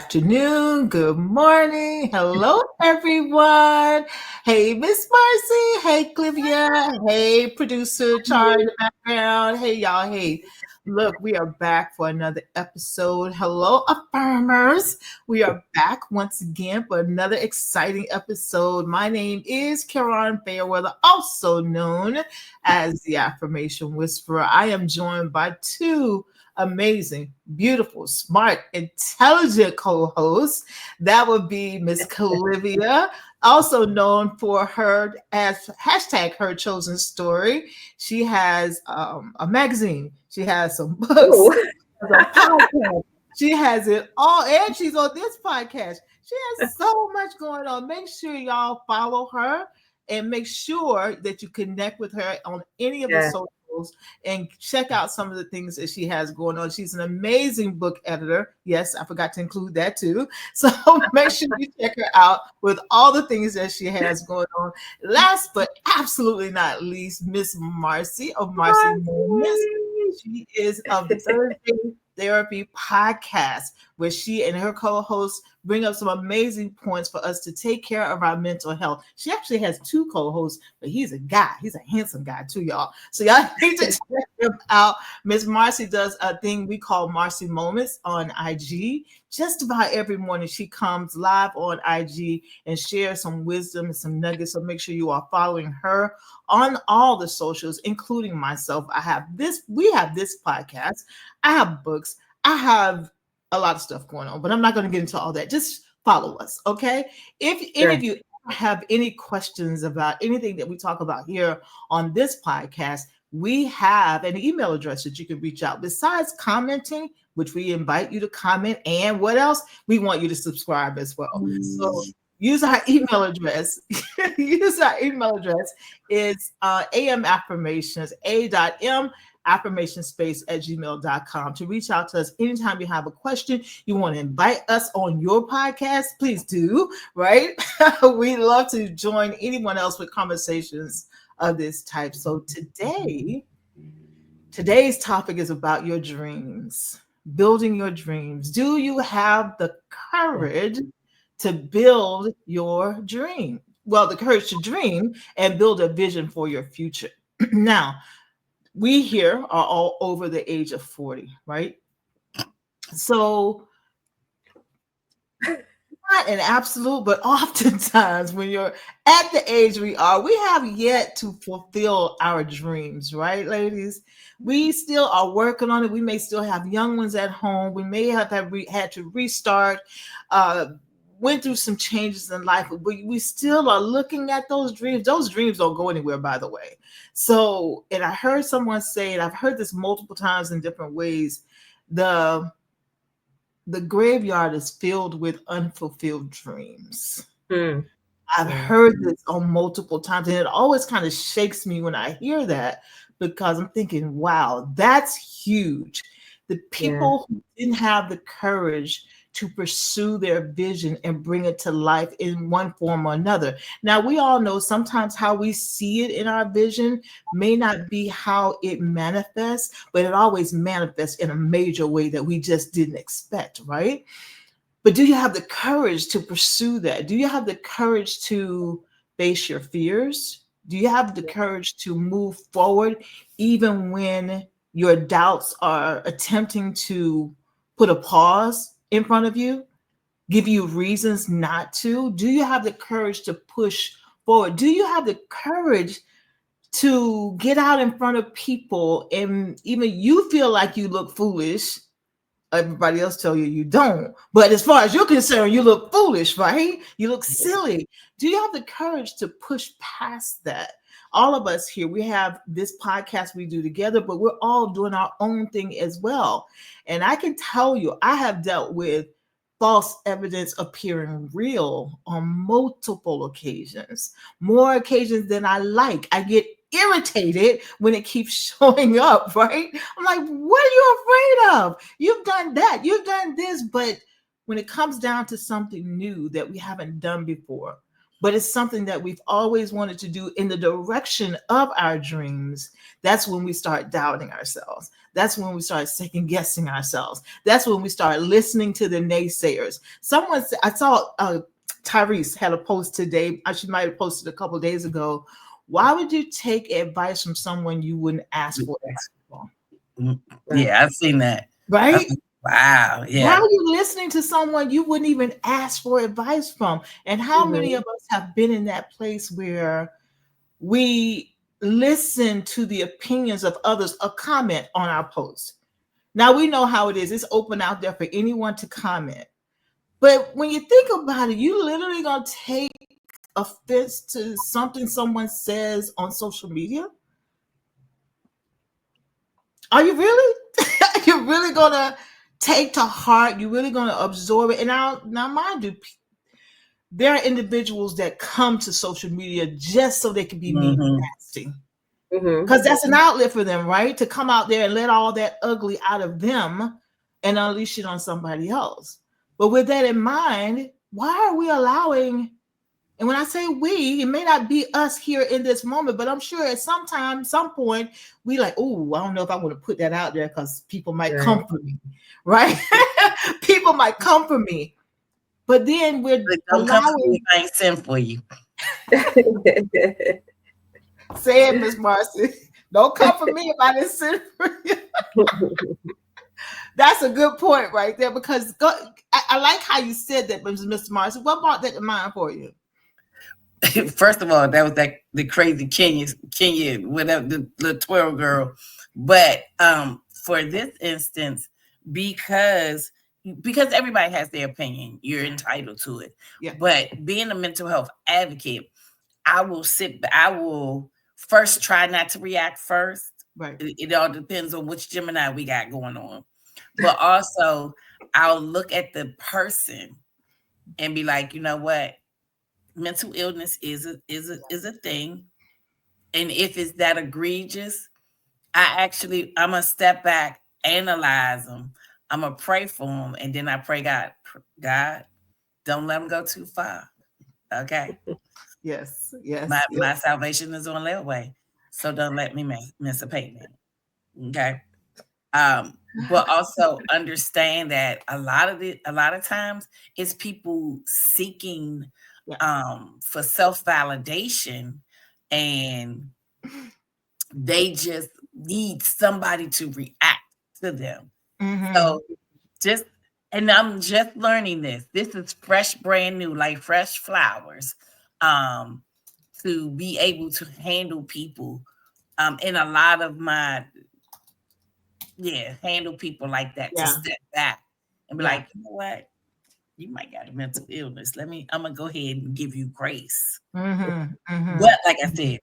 afternoon, good morning. Hello, everyone. Hey, Miss Marcy. Hey, Clivia. Hey, producer Char in the background. Hey, y'all. Hey, look, we are back for another episode. Hello, affirmers. We are back once again for another exciting episode. My name is Karen Fairweather, also known as the Affirmation Whisperer. I am joined by two amazing, beautiful, smart, intelligent co-host. That would be Miss Olivia, also known for her as hashtag Her Chosen Story. She has a magazine. She has some books. Ooh. She has a podcast. She has it all, and she's on this podcast. She has so much going on. Make sure y'all follow her and make sure that you connect with her on any of the Yeah. social and check out some of the things that she has going on. She's an amazing book editor. Yes, I forgot to include that too. So make sure you check her out with all the things that she has going on. Last but absolutely not least, Miss Marcy of Marcy Moments. She is of the Thursday Therapy podcast, where she and her co-hosts bring up some amazing points for us to take care of our mental health. She actually has two co-hosts, but he's a guy. He's a handsome guy too, y'all. So y'all need to check him out. Miss Marcy does a thing we call Marcy Moments on IG. Just about every morning she comes live on IG and shares some wisdom and some nuggets. So make sure you are following her on all the socials, including myself. We have this podcast. I have books. I have a lot of stuff going on, but I'm not going to get into all that. Just follow us, okay? If any of you have any questions about anything that we talk about here on this podcast, we have an email address that you can reach out. Besides commenting, which we invite you to comment, and what else? We want you to subscribe as well. So use our email address. Use our email address. It's AM Affirmations, A.M. Affirmations Space at gmail.com to reach out to us anytime you have a question. You want to invite us on your podcast, please do, right? We love to join anyone else with conversations of this type. So today's topic is about your dreams, building your dreams. Do you have the courage to build your dream? Well, the courage to dream and build a vision for your future. Now, we here are all over the age of 40, right? So not an absolute, but oftentimes when you're at the age we are, we have yet to fulfill our dreams, right, ladies? We still are working on it. We may still have young ones at home. We may have had to restart, went through some changes in life, but we still are looking at those dreams. Those dreams don't go anywhere, by the way. So, and I heard someone say, and I've heard this multiple times in different ways, the graveyard is filled with unfulfilled dreams. I've heard this on multiple times, and it always kind of shakes me when I hear that, because I'm thinking, wow, that's huge. The people who didn't have the courage to pursue their vision and bring it to life in one form or another. Now, we all know sometimes how we see it in our vision may not be how it manifests, but it always manifests in a major way that we just didn't expect, right? But do you have the courage to pursue that? Do you have the courage to face your fears? Do you have the courage to move forward even when your doubts are attempting to put a pause in front of you, give you reasons not to? Do you have the courage to push forward? Do you have the courage to get out in front of people and even you feel like you look foolish? Everybody else tell you you don't. But as far as you're concerned, you look foolish, right? You look silly. Do you have the courage to push past that? All of us here, we have this podcast we do together, but we're all doing our own thing as well. And I can tell you, I have dealt with false evidence appearing real on multiple occasions, more occasions than I like. I get irritated when it keeps showing up, right? I'm like, what are you afraid of? You've done that, you've done this, but when it comes down to something new that we haven't done before, but it's something that we've always wanted to do in the direction of our dreams, that's when we start doubting ourselves. That's when we start second guessing ourselves. That's when we start listening to the naysayers. Someone said, I saw Tyrese had a post today. She might have posted a couple of days ago. Why would you take advice from someone you wouldn't ask for advice from? Yeah, I've seen that. Right? Wow. Why Yeah. are you listening to someone you wouldn't even ask for advice from? And how many of us have been in that place where we listen to the opinions of others, a comment on our post? Now we know how it is. It's open out there for anyone to comment. But when you think about it, you literally gonna take offense to something someone says on social media? Are you really? You're really gonna take to heart? You're really gonna absorb it? And now, mind you, there are individuals that come to social media just so they can be mean and nasty. Because that's an outlet for them, right? To come out there and let all that ugly out of them and unleash it on somebody else. But with that in mind, why are we allowing, and when I say we, it may not be us here in this moment, but I'm sure at some point, we like, oh, I don't know if I want to put that out there because people might come for me, right? People might come for me. But then we're Don't come for me allowing. if I ain't sent for you. Say it, Miss Marcy. Don't come for me if I didn't send for you. That's a good point right there, because I like how you said that, Mr. Marcy. What brought that to mind for you? First of all, that was the crazy Kenya, whatever, the twirl girl. But for this instance, because everybody has their opinion, you're entitled to it. Yeah. But being a mental health advocate, I will first try not to react first. Right. It all depends on which Gemini we got going on. But also, I'll look at the person and be like, you know what? Mental illness is a thing, and if it's that egregious, I'm gonna step back, analyze them, I'm gonna pray for them, and then I pray, God, don't let them go too far. Okay. Yes. My salvation is on their way, so don't let me miss a payment. Okay. But also understand that a lot of times it's people seeking for self-validation, and they just need somebody to react to them. So just, and I'm just learning this. This is fresh, brand new, like fresh flowers. To be able to handle people in a lot of my handle people like that, to step back and be like, you know what? You might got a mental illness. I'm gonna go ahead and give you grace. But like I said,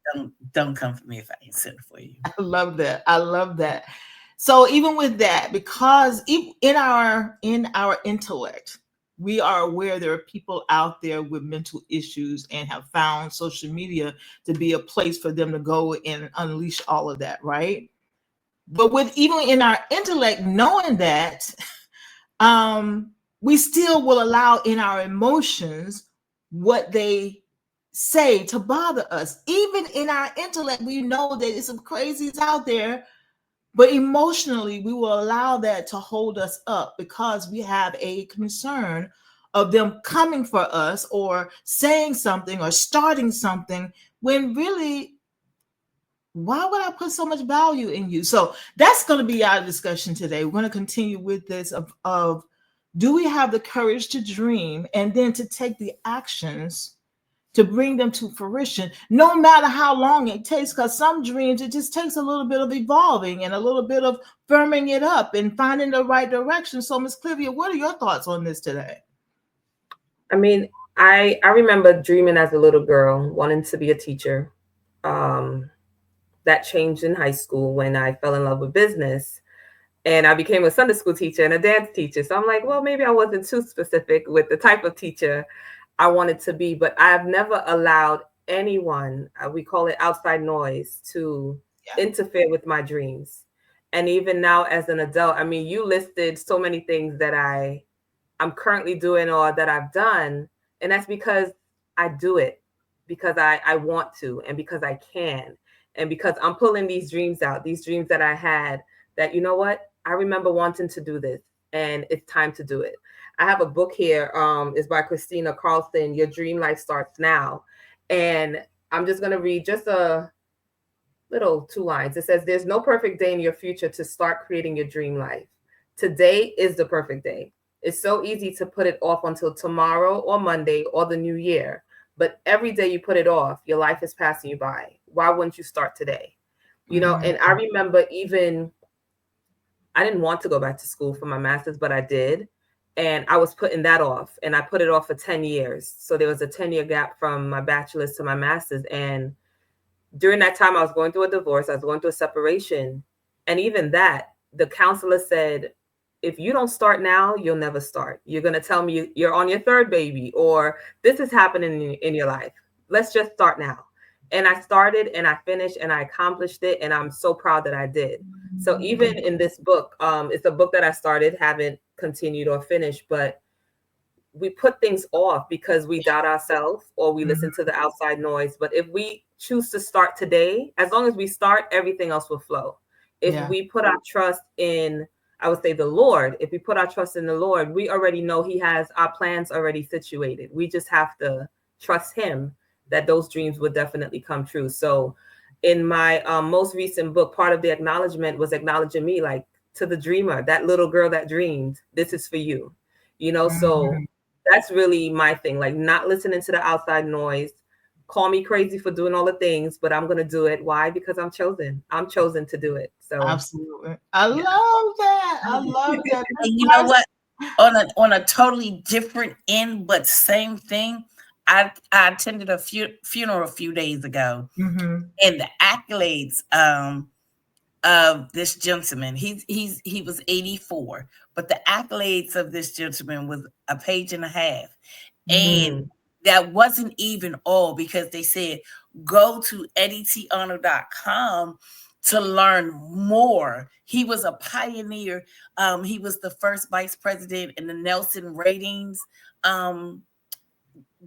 don't come for me if I ain't sent for you. I love that. I love that. So even with that, because in our intellect, we are aware there are people out there with mental issues and have found social media to be a place for them to go and unleash all of that, right? But with even in our intellect, knowing that, we still will allow in our emotions what they say to bother us. Even in our intellect, we know that there's some crazies out there, but emotionally, we will allow that to hold us up because we have a concern of them coming for us or saying something or starting something, when really, why would I put so much value in you? So that's going to be our discussion today. We're going to continue with this of do we have the courage to dream and then to take the actions to bring them to fruition, no matter how long it takes? Because some dreams, it just takes a little bit of evolving and a little bit of firming it up and finding the right direction. So, Miss Clivia, what are your thoughts on this today? I mean, I remember dreaming as a little girl, wanting to be a teacher. That changed in high school when I fell in love with business. And I became a Sunday school teacher and a dance teacher. So I'm like, well, maybe I wasn't too specific with the type of teacher I wanted to be, but I've never allowed anyone, we call it outside noise, to interfere with my dreams. And even now as an adult, I mean, you listed so many things that I'm currently doing or that I've done. And that's because I do it. because I want to, and because I can, and because I'm pulling these dreams out, these dreams that I had, that, you know what, I remember wanting to do this, and it's time to do it. I have a book here. It's by Christina Carlson, Your Dream Life Starts Now. And I'm just going to read just a little 2 lines. It says, there's no perfect day in your future to start creating your dream life. Today is the perfect day. It's so easy to put it off until tomorrow or Monday or the new year. But every day you put it off, your life is passing you by. Why wouldn't you start today? You know, and I remember, even I didn't want to go back to school for my master's, but I did. And I was putting that off, and I put it off for 10 years. So there was a 10-year gap from my bachelor's to my master's. And during that time, I was going through a divorce, I was going through a separation. And even that, the counselor said, if you don't start now, you'll never start. You're going to tell me you're on your third baby, or this is happening in your life. Let's just start now. And I started, and I finished, and I accomplished it. And I'm so proud that I did. So even in this book, it's a book that I started, haven't continued or finished, but we put things off because we doubt ourselves, or we listen to the outside noise. But if we choose to start today, as long as we start, everything else will flow. If we put our trust in, I would say, the Lord, if we put our trust in the Lord, we already know He has our plans already situated. We just have to trust Him that those dreams would definitely come true. So in my most recent book, part of the acknowledgement was acknowledging me, like, to the dreamer, that little girl that dreamed, this is for you, you know. So that's really my thing, like, not listening to the outside noise. Call me crazy for doing all the things, but I'm going to do it. Why? Because I'm chosen. I'm chosen to do it. So Absolutely. I love that. I love that. And you know what? On a totally different end, but same thing. I attended a funeral a few days ago, and the accolades of this gentleman. He was 84, but the accolades of this gentleman was a page and a half, and that wasn't even all, because they said go to edditarnold.com to learn more. He was a pioneer. He was the first vice president in the Nelson ratings.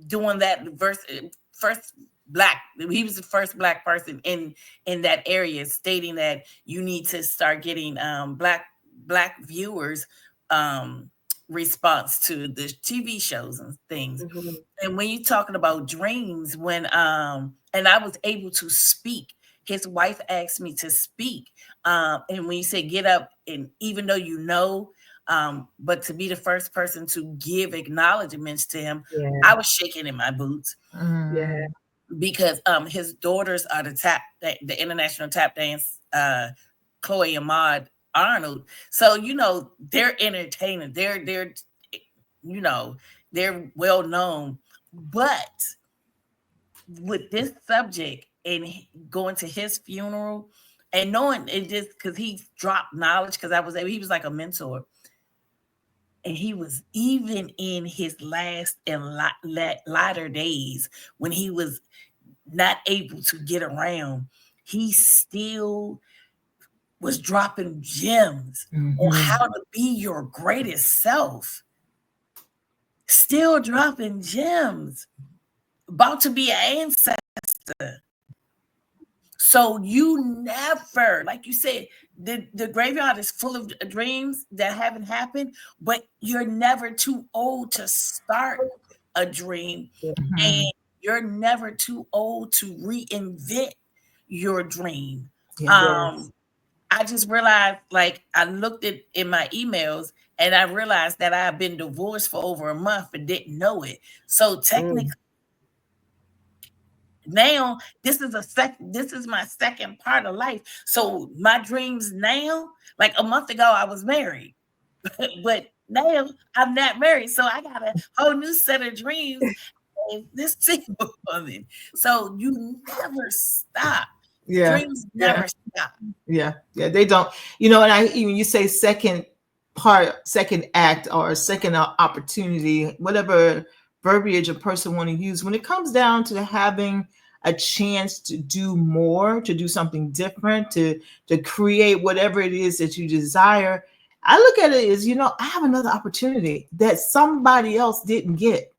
Doing that first black, he was the first black person in that area, stating that you need to start getting black viewers response to the TV shows and things. And when you're talking about dreams, when and I was able to speak, his wife asked me to speak, and when you say get up, and even though you know, but to be the first person to give acknowledgments to him, I was shaking in my boots. Because his daughters are the international tap dance, Chloe and Maud Arnold. So, you know, they're entertaining. They're you know, they're well known. But with this subject and going to his funeral and knowing it, just because he dropped knowledge, because he was like a mentor. And he was, even in his last and latter days, when he was not able to get around, he still was dropping gems on how to be your greatest self. Still dropping gems. About to be an ancestor. So you never, like you said, the graveyard is full of dreams that haven't happened, but you're never too old to start a dream, and you're never too old to reinvent your dream. I just realized, like, I looked in my emails, and I realized that I've been divorced for over a month and didn't know it. So technically, now this is my second part of life. So my dreams now, like a month ago, I was married, but now I'm not married. So I got a whole new set of dreams as this single woman. So you never stop. Dreams never stop. They don't. You know, and even you say second act, or second opportunity, whatever verbiage a person want to use, when it comes down to having a chance to do more, to do something different, to create whatever it is that you desire, I look at it as, you know, I have another opportunity that somebody else didn't get.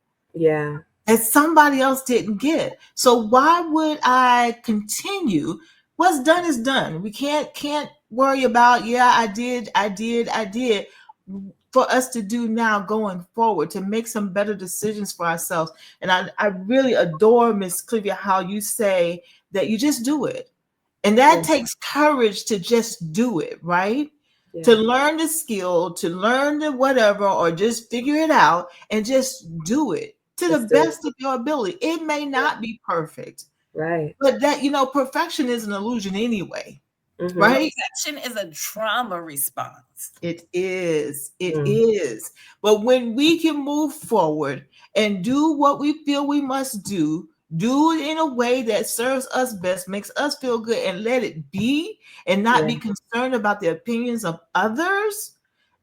that somebody else didn't get. So why would I continue? What's done is done. We can't worry about, yeah, I did for us to do now going forward to make some better decisions for ourselves. And I really adore, Miss Clivia, how you say that you just do it. And that Mm, takes courage to just do it, right? To yeah. learn the skill, to learn the whatever, or just figure it out and just do it to the Just do it. best of your ability. It may Yeah. not be perfect, Right. but that, perfection is an illusion anyway, Mm-hmm. right? Perfection is a trauma response. It is. It Mm. is. But when we can move forward and do what we feel we must do it in a way that serves us best, makes us feel good, and let it be, and not Yeah. be concerned about the opinions of others,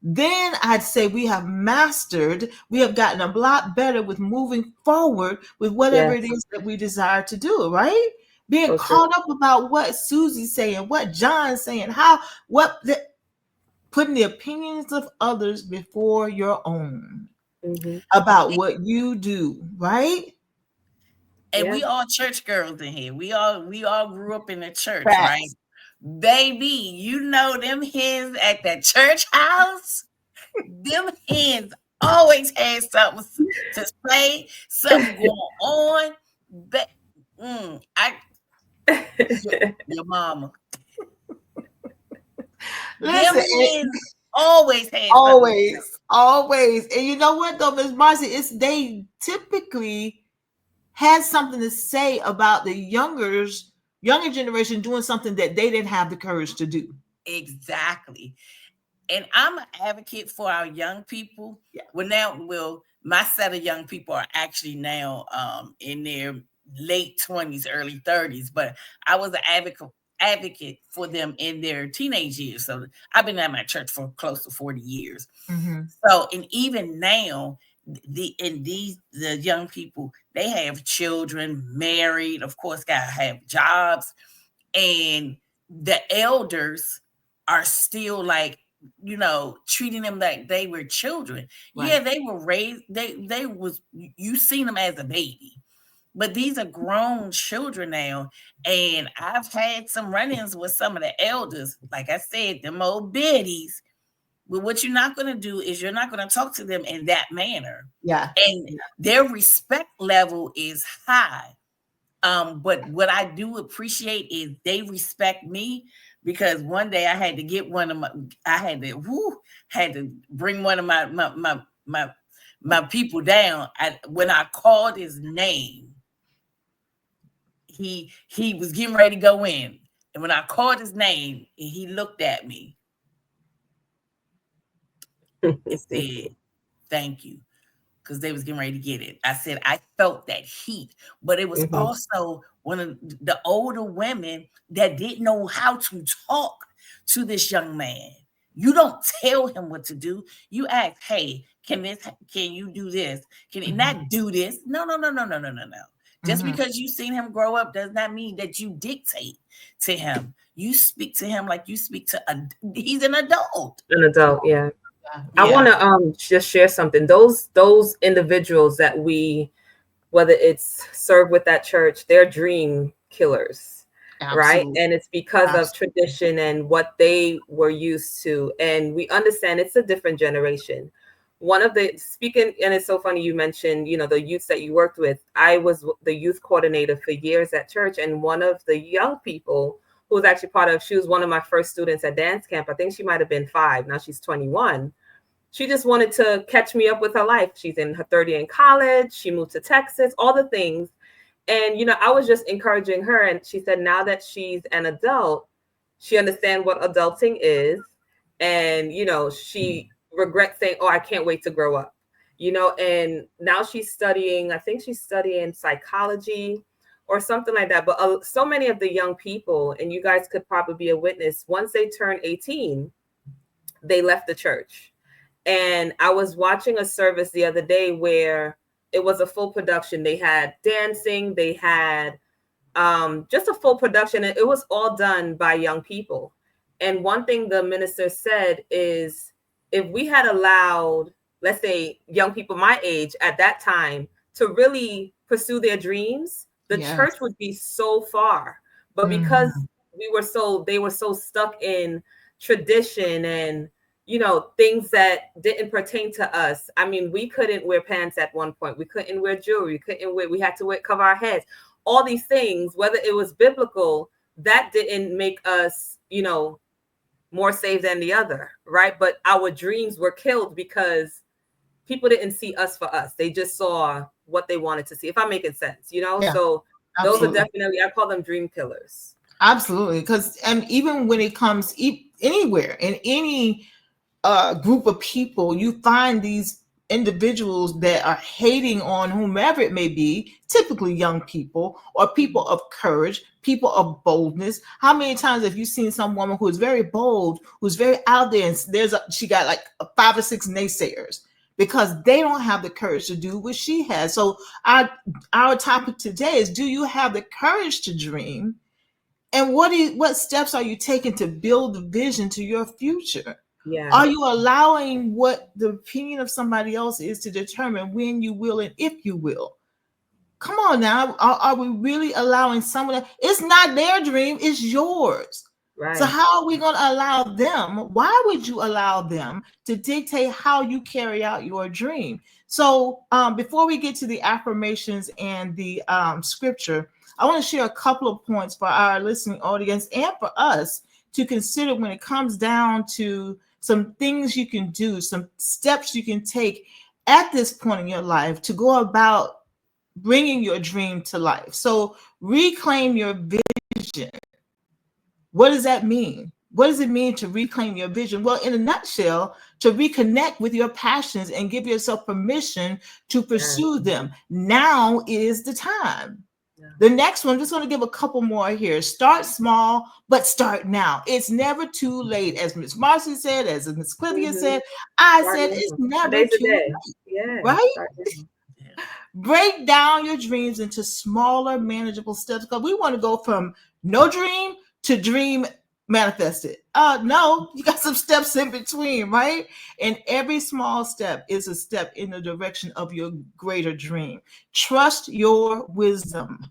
then I'd say we have gotten a lot better with moving forward with whatever it Yes. is that we desire to do, right? Being So true. caught up about what Susie's saying, what John's saying, how, what the, putting the opinions of others before your own Mm-hmm. about what you do, right? And Yeah. we all church girls in here. We all grew up in the church, right? Facts. Baby, you know them hens at the church house. Them hens always had something to say, something going on. But I your mama. Them Listen, hens always had something to say. always. And you know what though, Miss Marcy, it's they typically had something to say about the younger generation doing something that they didn't have the courage to do. Exactly. And I'm an advocate for our young people. Yeah. Well, my set of young people are actually now in their late 20s, early 30s, but I was an advocate for them in their teenage years. So I've been at my church for close to 40 years. Mm-hmm. So, and even now, the young people, they have children, married, of course, gotta have jobs, and the elders are still like, treating them like they were children. Right. Yeah, they were raised, they was, you seen them as a baby, but these are grown children now. And I've had some run-ins with some of the elders, like I said, them old biddies. But what you're not going to do is you're not going to talk to them in that manner. Yeah. And their respect level is high. But what I do appreciate is they respect me, because one day I had to get one of my, I had to bring one of my people down. When I called his name, he was getting ready to go in, and when I called his name, he looked at me and said, "Thank you." Because they was getting ready to get it. I said, I felt that heat, but it was Mm-hmm. also one of the older women that didn't know how to talk to this young man. You don't tell him what to do. You ask, hey, can you do this? Can you Mm-hmm. not do this? No, no, no, no, no, no, no, no. Just Mm-hmm. because you've seen him grow up does not mean that you dictate to him. You speak to him like you speak to he's an adult. An adult. Yeah. I Yeah. want Yeah. to just share something. Those individuals that we, whether it's serve with that church, they're dream killers, right? Absolutely. And it's because of Absolutely. tradition and what they were used to. And we understand it's a different generation. One of the speaking, and it's so funny you mentioned, the youths that you worked with. I was the youth coordinator for years at church, and one of the young people who was actually she was one of my first students at dance camp. I think she might have been 5. Now she's 21. She just wanted to catch me up with her life. She's in her 30 in college. She moved to Texas, all the things. And, I was just encouraging her. And she said, now that she's an adult, she understands what adulting is. And, she regrets saying, oh, I can't wait to grow up, and now she's studying, I think she's studying psychology or something like that. But so many of the young people, and you guys could probably be a witness, once they turn 18, they left the church. And I was watching a service the other day where it was a full production. They had dancing, they had just a full production, and it was all done by young people. And one thing the minister said is, if we had allowed, let's say, young people my age at that time to really pursue their dreams, the church Yes. would be so far. But because Mhm. they were so stuck in tradition and, things that didn't pertain to us. I mean, we couldn't wear pants at one point. We couldn't wear jewelry. We had to cover our heads. All these things, whether it was biblical, that didn't make us, more saved than the other, right? But our dreams were killed because people didn't see us for us. They just saw what they wanted to see, if I'm making sense, Yeah, So those are absolutely. definitely, I call them dream killers. Absolutely. Because, and even when it comes anywhere in any group of people, you find these individuals that are hating on whomever it may be, typically young people or people of courage, people of boldness. How many times have you seen some woman who is very bold, who's very out there, and she got like 5 or 6 naysayers because they don't have the courage to do what she has. So our topic today is: do you have the courage to dream? And what steps are you taking to build the vision to your future? Yeah. Are you allowing what the opinion of somebody else is to determine when you will and if you will? Come on now. Are we really allowing someone? It's not their dream, it's yours. So Right. how are we going to allow them? Why would you allow them to dictate how you carry out your dream? So before we get to the affirmations and the scripture, I want to share a couple of points for our listening audience and for us to consider when it comes down to some things you can do, some steps you can take at this point in your life to go about bringing your dream to life. So reclaim your vision. What does that mean? What does it mean to reclaim your vision? Well, in a nutshell, to reconnect with your passions and give yourself permission to Yeah. pursue them. Now is the time. Yeah. The next one, I'm just going to give a couple more here. Start small, but start now. It's never too late. As Miss Marcy said, as Miss Clivia Mm-hmm. said, I Start said, it's now. never Today's the too day. late, Yeah. right? Start now. Yeah. Break down your dreams into smaller, manageable steps because we want to go from no dream to dream manifested. No, you got some steps in between, right? And every small step is a step in the direction of your greater dream. Trust your wisdom.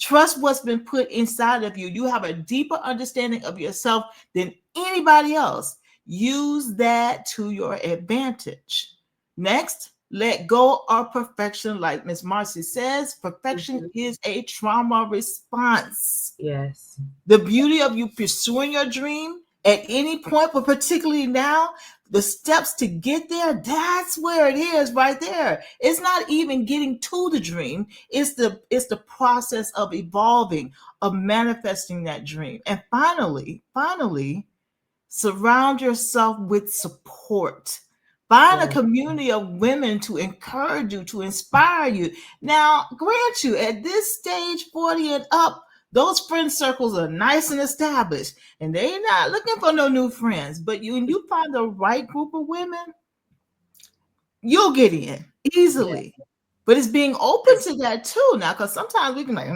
Trust what's been put inside of you. You have a deeper understanding of yourself than anybody else. Use that to your advantage. Next, let go of perfection. Like Miss Marcy says, perfection Mm-hmm. is a trauma response. Yes. The beauty of you pursuing your dream at any point, but particularly now, the steps to get there, that's where it is right there. It's not even getting to the dream. It's the process of evolving, of manifesting that dream. And finally, surround yourself with support. Find a Yeah. community of women to encourage you, to inspire you. Now, grant you, at this stage, 40 and up, those friend circles are nice and established, and they're not looking for no new friends. But when you find the right group of women, you'll get in Yeah. easily. But it's being open to that too now, because sometimes we can like,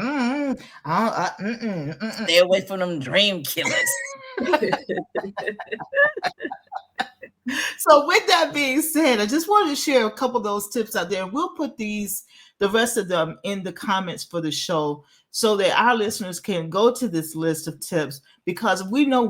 Stay away from them dream killers. So with that being said, I just wanted to share a couple of those tips out there. We'll put the rest of them in the comments for the show so that our listeners can go to this list of tips because we know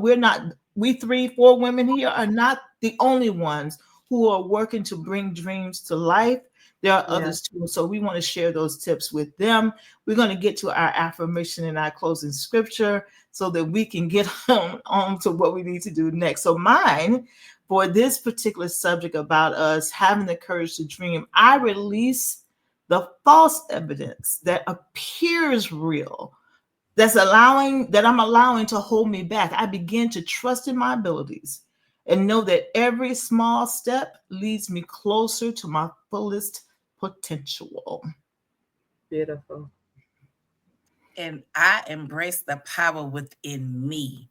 we 3, 4 women here are not the only ones who are working to bring dreams to life. There are Yeah. others too. So we want to share those tips with them. We're going to get to our affirmation and our closing scripture so that we can get on to what we need to do next. So mine for this particular subject about us having the courage to dream, I release the false evidence that appears real, that I'm allowing to hold me back. I begin to trust in my abilities and know that every small step leads me closer to my fullest potential. Beautiful. And I embrace the power within me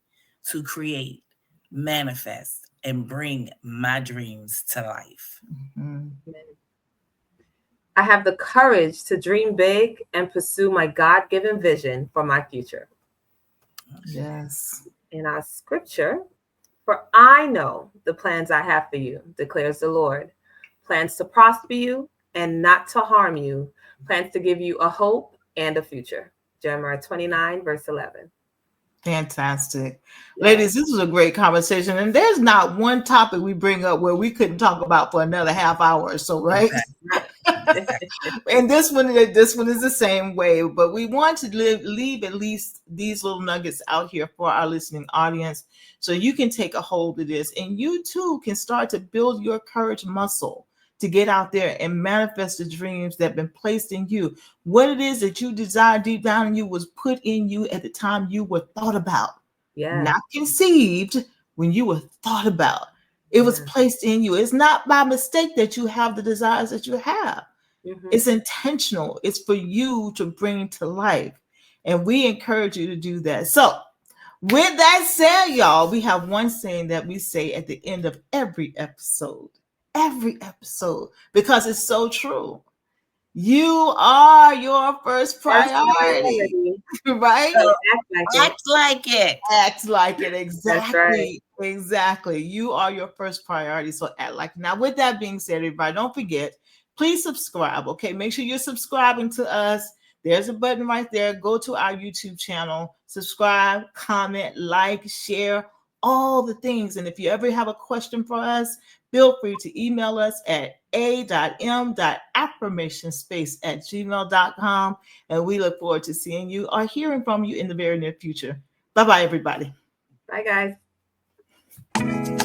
to create, manifest, and bring my dreams to life. Mhm. I have the courage to dream big and pursue my God given vision for my future. Yes. In our scripture, for I know the plans I have for you, declares the Lord, plans to prosper you and not to harm you, plans to give you a hope and a future. Jeremiah 29, verse 11. Fantastic. Yes. Ladies, this was a great conversation. And there's not one topic we bring up where we couldn't talk about for another half hour or so, right? Okay. Right. And this one is the same way, but we want to leave at least these little nuggets out here for our listening audience so you can take a hold of this and you too can start to build your courage muscle to get out there and manifest the dreams that have been placed in you. What it is that you desire deep down in you was put in you at the time you were thought about, Yeah. not conceived, when you were thought about. It was Yeah. placed in you. It's not by mistake that you have the desires that you have. Hmm. It's intentional. It's for you to bring to life. And we encourage you to do that. So, with that said, y'all, we have one saying that we say at the end of every episode, because it's so true. You are your first First priority, priority. right? So And act like it. act like it. Act like it. That's right. Exactly. You are your first priority. So act like it. Now, with that being said, everybody, don't forget, please subscribe. Okay. Make sure you're subscribing to us. There's a button right there. Go to our YouTube channel, subscribe, comment, like, share, all the things. And if you ever have a question for us, feel free to email us at a.m.affirmationsspace@gmail.com. And we look forward to seeing you or hearing from you in the very near future. Bye bye, everybody. Bye, guys.